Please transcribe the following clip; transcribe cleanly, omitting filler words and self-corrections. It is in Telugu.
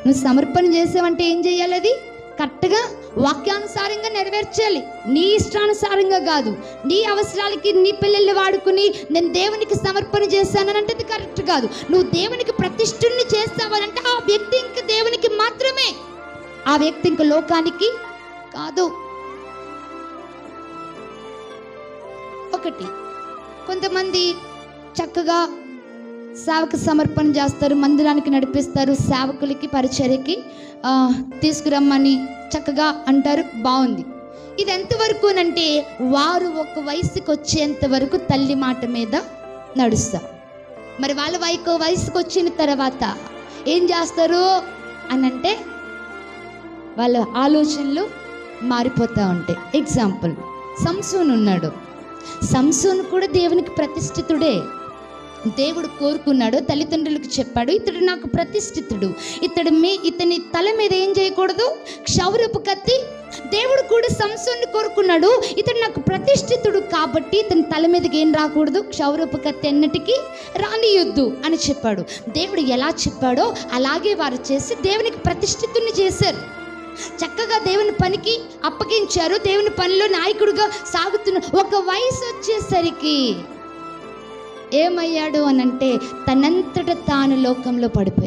నువ్వు సమర్పణ చేసావంటే ఏం చేయాలి? అది కరెక్ట్గా వాక్యానుసారంగా నెరవేర్చాలి. నీ ఇష్టానుసారంగా కాదు. నీ అవసరాలకి నీ పిల్లల్ని వాడుకుని నేను దేవునికి సమర్పణ చేశానంటే అది కరెక్ట్ కాదు. నువ్వు దేవునికి ప్రతిష్ఠుని చేస్తావనంటే ఆ వ్యక్తి ఇంక దేవునికి మాత్రమే, ఆ వ్యక్తి ఇంక లోకానికి కాదు. ఒకటి, కొంతమంది చక్కగా సేవక సమర్పణ చేస్తారు, మందిరానికి నడిపిస్తారు, సేవకులకి పరిచర్యకి తీసుకురమ్మని చక్కగా అంటారు, బాగుంది. ఇది ఎంతవరకు అంటే వారు ఒక వయసుకు వచ్చేంత వరకు తల్లి మాట మీద నడుస్తారు. మరి వాళ్ళ వయసుకు వచ్చిన తర్వాత ఏం చేస్తారు అనంటే వాళ్ళ ఆలోచనలు మారిపోతూ ఉంటాయి. ఎగ్జాంపుల్, సంసోన్ ఉన్నాడు. సంసోన్ కూడా దేవునికి ప్రతిష్ఠితుడే. దేవుడు కోరుకున్నాడు, తల్లిదండ్రులకు చెప్పాడు, ఇతడు నాకు ప్రతిష్ఠితుడు, ఇతని తల మీద ఏం చేయకూడదు, క్షౌరపు కత్తి. దేవుడు కూడా సంసోన్ని కోరుకున్నాడు, ఇతడు నాకు ప్రతిష్ఠితుడు కాబట్టి ఇతని తల మీదకి ఏం రాకూడదు, క్షౌరపు కత్తి ఎన్నటికీ రానియొద్దు అని చెప్పాడు. దేవుడు ఎలా చెప్పాడో అలాగే వారు చేసి దేవునికి ప్రతిష్ఠితుని చేశారు. చక్కగా దేవుని పనికి అప్పగించారు. దేవుని పనిలో నాయకుడిగా సాగుతున్న ఒక వయసు వచ్చేసరికి ఏమయ్యాడు అనంటే తనంతట తాను లోకంలో పడిపోయాడు.